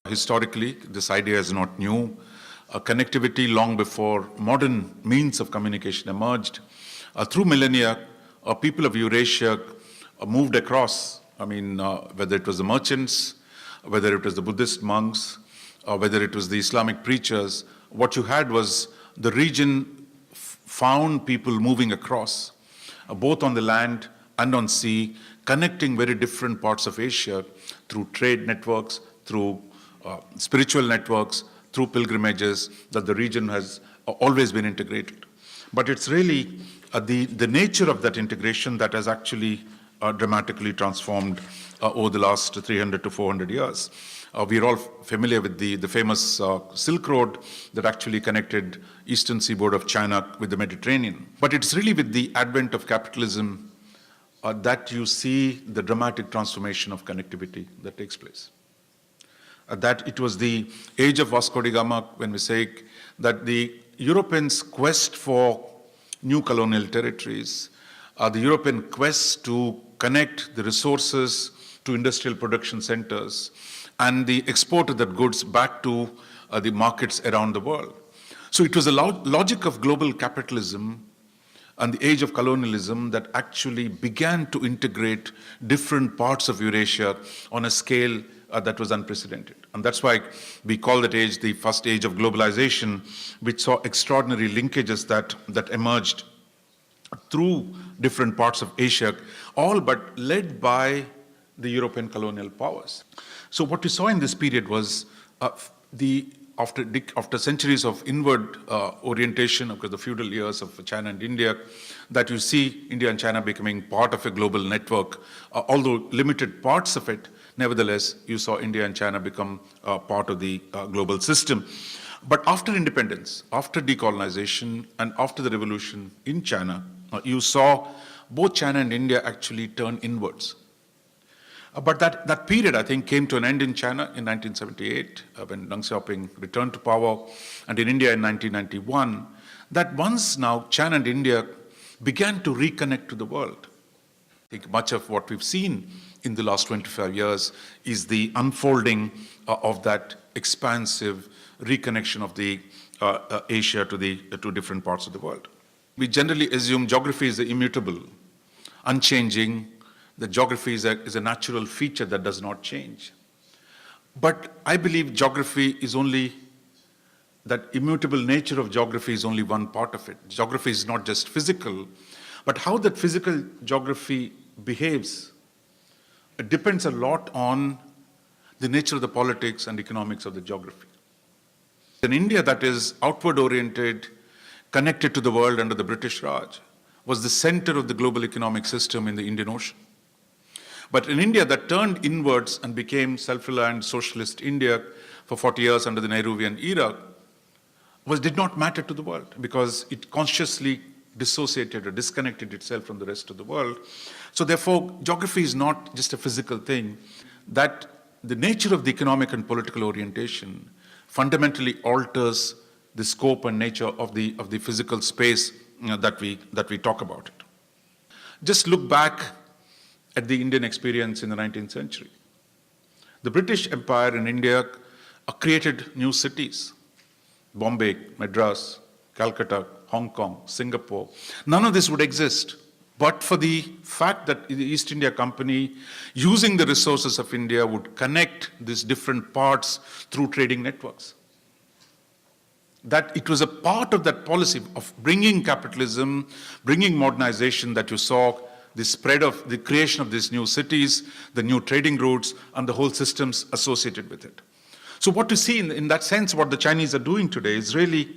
Historically, this idea is not new. Connectivity long before modern means of communication emerged. Through millennia, people of Eurasia moved across. Whether it was the merchants, whether it was the Buddhist monks, whether it was the Islamic preachers, what you had was the region found people moving across, both on the land and on sea, connecting very different parts of Asia through trade networks, through spiritual networks, through pilgrimages, that the region has always been integrated. But it's really the nature of that integration that has actually dramatically transformed over the last 300 to 400 years. We're all familiar with the famous Silk Road that actually connected eastern seaboard of China with the Mediterranean. But it's really with the advent of capitalism that you see the dramatic transformation of connectivity that takes place. That it was the age of Vasco da Gama when we say that the Europeans' quest for new colonial territories, the European quest to connect the resources to industrial production centers and the export of that goods back to the markets around the world. So it was a logic of global capitalism and the age of colonialism that actually began to integrate different parts of Eurasia on a scale that was unprecedented. And that's why we call that age the first age of globalization, which saw extraordinary linkages that emerged through different parts of Asia, all but led by the European colonial powers. So what we saw in this period was after centuries of inward orientation of the feudal years of China and India, that you see India and China becoming part of a global network, although limited parts of it. Nevertheless, you saw India and China become part of the global system. But after independence, after decolonization, and after the revolution in China, you saw both China and India actually turn inwards. But that period, I think, came to an end in China in 1978, when Deng Xiaoping returned to power, and in India in 1991, that once now China and India began to reconnect to the world. I think much of what we've seen in the last 25 years is the unfolding of that expansive reconnection of the Asia to the two different parts of the world. We generally assume geography is immutable, unchanging. The geography is a natural feature that does not change. But I believe geography is only, that immutable nature of geography is only one part of it. Geography is not just physical, but how that physical geography behaves, it depends a lot on the nature of the politics and economics of the geography. In India that is outward oriented, connected to the world under the British Raj, was the center of the global economic system in the Indian Ocean. But in India that turned inwards and became self-reliant socialist India for 40 years under the Nehruvian era, did not matter to the world because it consciously dissociated or disconnected itself from the rest of the world. So therefore, geography is not just a physical thing, that the nature of the economic and political orientation fundamentally alters the scope and nature of the physical space that we talk about it. Just look back at the Indian experience in the 19th century. The British Empire in India created new cities, Bombay, Madras, Calcutta, Hong Kong, Singapore. None of this would exist but for the fact that the East India Company, using the resources of India, would connect these different parts through trading networks. That it was a part of that policy of bringing capitalism, bringing modernization, that you saw the spread of the creation of these new cities, the new trading routes, and the whole systems associated with it. So what we see in that sense, what the Chinese are doing today is really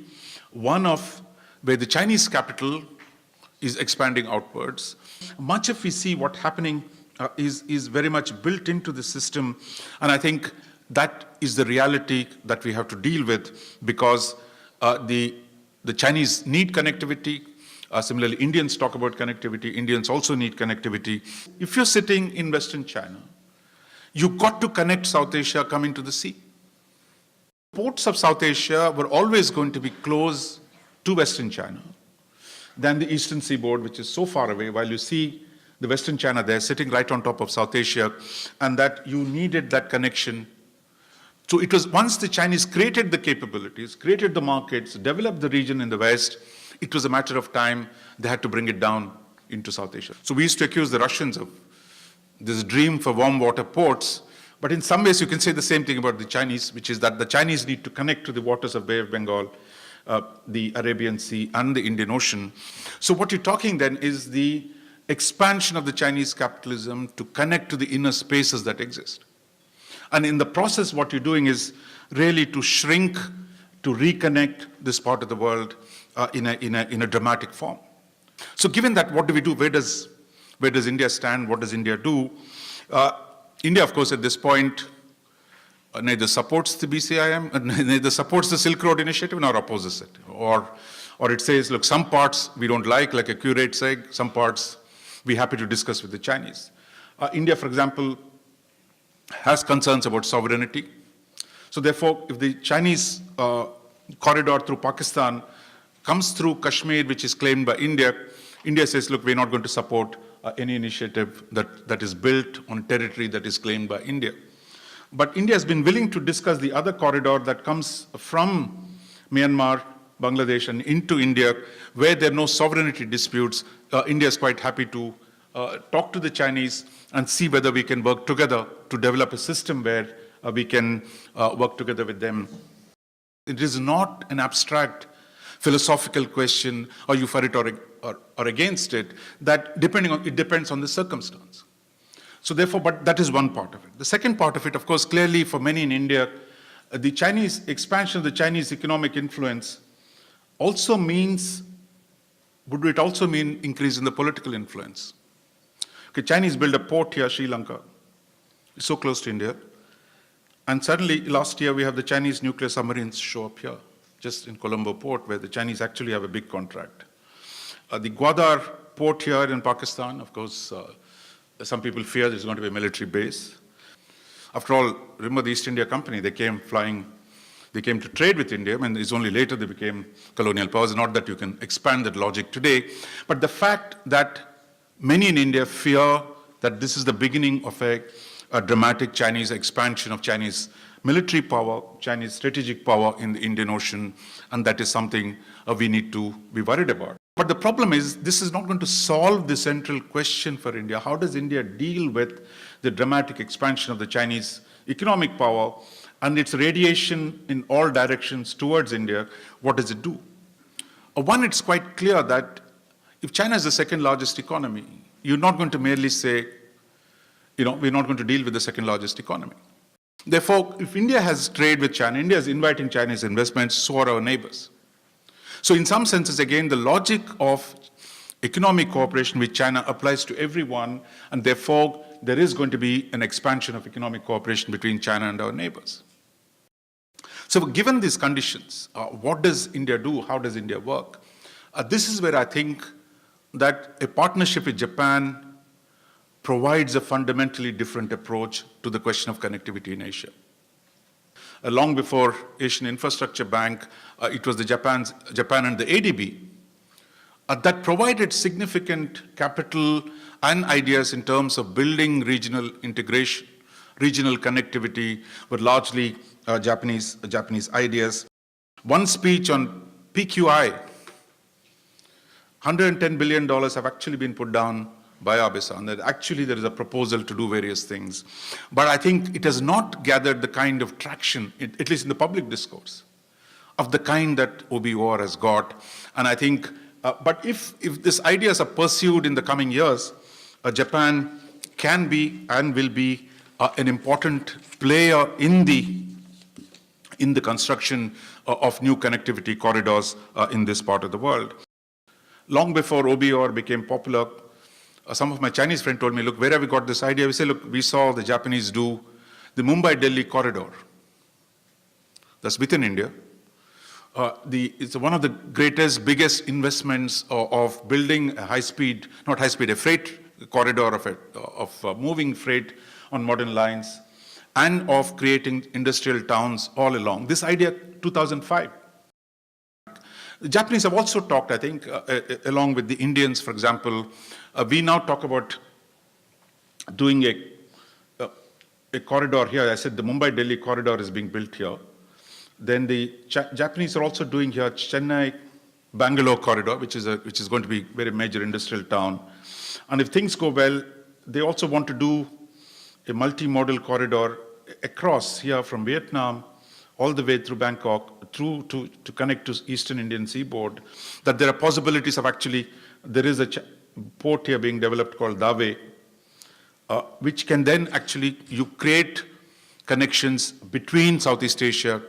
one of where the Chinese capital is expanding outwards. Much of we see what happening is very much built into the system, and I think that is the reality that we have to deal with, because the Chinese need connectivity. Similarly, Indians talk about connectivity. Indians also need connectivity. If you're sitting in Western China, you've got to connect South Asia coming to the sea. Ports of South Asia were always going to be close to Western China than the Eastern Seaboard, which is so far away, while you see the Western China there sitting right on top of South Asia, and that you needed that connection So it was once the Chinese created the capabilities, created the markets, developed the region in the West, it was a matter of time they had to bring it down into South Asia. So we used to accuse the Russians of this dream for warm water ports, but in some ways you can say the same thing about the Chinese, which is that the Chinese need to connect to the waters of Bay of Bengal, the Arabian Sea and the Indian Ocean. So what you're talking then is the expansion of the Chinese capitalism to connect to the inner spaces that exist. And in the process, what you're doing is really to shrink, to reconnect this part of the world in a dramatic form. So given that, what do we do? Where does India stand? What does India do? India, of course, at this point, neither supports the BCIM, neither supports the Silk Road Initiative, nor opposes it. Or it says, look, some parts we don't like a curate seg, some parts we're happy to discuss with the Chinese. India, for example, has concerns about sovereignty. So therefore, if the Chinese corridor through Pakistan comes through Kashmir, which is claimed by India, India says, look, we're not going to support any initiative that is built on territory that is claimed by India. But India has been willing to discuss the other corridor that comes from Myanmar, Bangladesh, and into India, where there are no sovereignty disputes. India is quite happy to talk to the Chinese and see whether we can work together to develop a system where we can work together with them. It is not an abstract philosophical question, are you for it or against it, that it depends on the circumstance. So therefore, but that is one part of it. The second part of it, of course, clearly for many in India, the Chinese expansion of the Chinese economic influence also means, would it also mean increase in the political influence? Okay, Chinese build a port here, Sri Lanka. It's so close to India. And suddenly, last year, we have the Chinese nuclear submarines show up here, just in Colombo port, where the Chinese actually have a big contract. The Gwadar port here in Pakistan, of course, some people fear there's going to be a military base. After all, remember the East India Company, they came to trade with India, and it's only later they became colonial powers. Not that you can expand that logic today, but the fact that many in India fear that this is the beginning of a dramatic Chinese expansion of Chinese military power, Chinese strategic power in the Indian Ocean, and that is something we need to be worried about. But the problem is, this is not going to solve the central question for India. How does India deal with the dramatic expansion of the Chinese economic power and its radiation in all directions towards India? What does it do? One, it's quite clear that if China is the second largest economy, you're not going to merely say, we're not going to deal with the second largest economy. Therefore, if India has trade with China, India is inviting Chinese investments, so are our neighbors. So in some senses, again, the logic of economic cooperation with China applies to everyone, and therefore there is going to be an expansion of economic cooperation between China and our neighbors. So given these conditions, what does India do? How does India work? This is where I think that a partnership with Japan provides a fundamentally different approach to the question of connectivity in Asia. Long before Asian Infrastructure Bank, it was Japan and the ADB that provided significant capital and ideas in terms of building regional integration. Regional connectivity were largely Japanese ideas. One speech on PQI, $110 billion have actually been put down by Abe-san, that actually there is a proposal to do various things. But I think it has not gathered the kind of traction, at least in the public discourse, of the kind that OBOR has got. And I think, but if these ideas are pursued in the coming years, Japan can be and will be an important player in the construction of new connectivity corridors in this part of the world. Long before OBOR became popular, some of my Chinese friends told me, look, where have we got this idea? We say, look, we saw the Japanese do the Mumbai-Delhi corridor. That's within India. It's one of the greatest, biggest investments of building a a freight corridor of moving freight on modern lines and of creating industrial towns all along. This idea, 2005. The Japanese have also talked, I think, along with the Indians, for example. We now talk about doing a corridor here. I said the Mumbai-Delhi corridor is being built here. Then the Japanese are also doing here Chennai-Bangalore corridor, which is going to be a very major industrial town. And if things go well, they also want to do a multimodal corridor across here from Vietnam all the way through Bangkok, through to connect to Eastern Indian seaboard, that there are possibilities of actually, there is a port here being developed called Dave, which can then actually, you create connections between Southeast Asia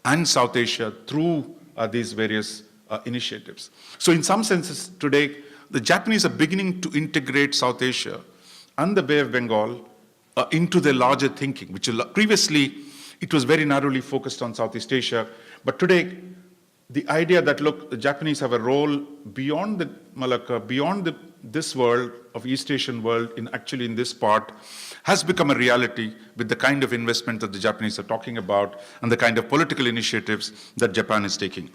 and South Asia through these various initiatives. So in some senses today, the Japanese are beginning to integrate South Asia and the Bay of Bengal into their larger thinking, which previously it was very narrowly focused on Southeast Asia. But today, the idea that, look, the Japanese have a role beyond the Malacca, beyond this world of East Asian world, in this part, has become a reality with the kind of investment that the Japanese are talking about and the kind of political initiatives that Japan is taking.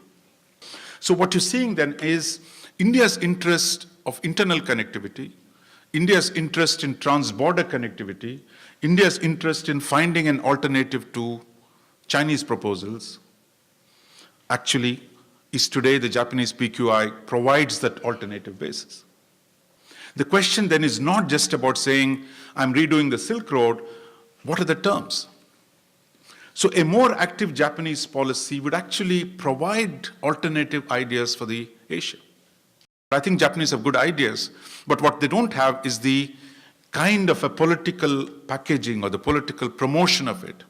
So what you're seeing then is India's interest of internal connectivity, India's interest in trans-border connectivity, India's interest in finding an alternative to Chinese proposals, actually is today the Japanese PQI provides that alternative basis. The question then is not just about saying, I'm redoing the Silk Road, what are the terms? So a more active Japanese policy would actually provide alternative ideas for the Asia. I think Japanese have good ideas, but what they don't have is the kind of a political packaging or the political promotion of it.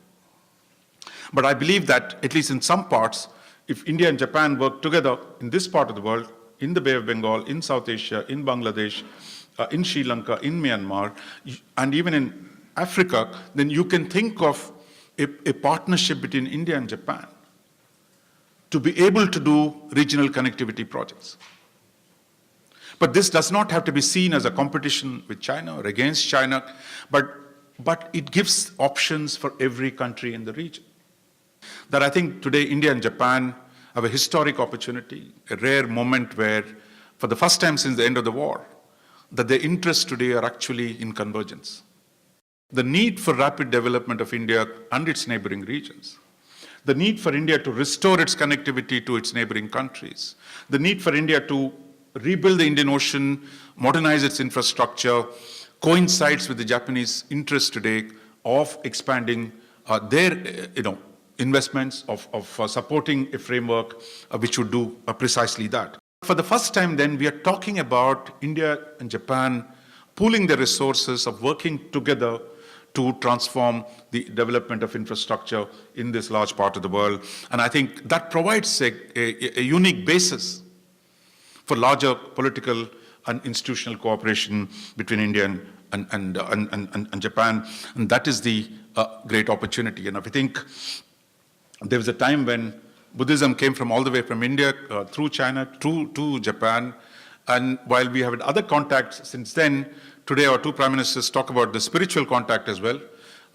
But I believe that, at least in some parts, if India and Japan work together in this part of the world, in the Bay of Bengal, in South Asia, in Bangladesh, in Sri Lanka, in Myanmar, and even in Africa, then you can think of a partnership between India and Japan to be able to do regional connectivity projects. But this does not have to be seen as a competition with China or against China, but it gives options for every country in the region. That I think today India and Japan have a historic opportunity, a rare moment where, for the first time since the end of the war, that their interests today are actually in convergence. The need for rapid development of India and its neighboring regions, the need for India to restore its connectivity to its neighboring countries, the need for India to rebuild the Indian Ocean, modernize its infrastructure, coincides with the Japanese interest today of expanding their investments, of supporting a framework which would do precisely that. For the first time then, we are talking about India and Japan pooling their resources of working together to transform the development of infrastructure in this large part of the world. And I think that provides a unique basis for larger political and institutional cooperation between India and Japan. And that is the great opportunity. And I think there was a time when Buddhism came from all the way from India through China to Japan. And while we have had other contacts since then, today our two prime ministers talk about the spiritual contact as well.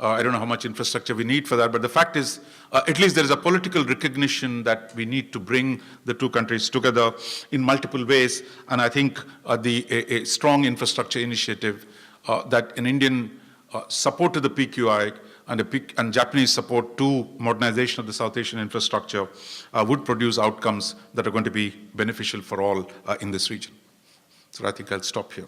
I don't know how much infrastructure we need for that, but the fact is, at least there is a political recognition that we need to bring the two countries together in multiple ways. And I think a strong infrastructure initiative that an Indian support to the PQI and Japanese support to modernization of the South Asian infrastructure would produce outcomes that are going to be beneficial for all in this region. So I think I'll stop here.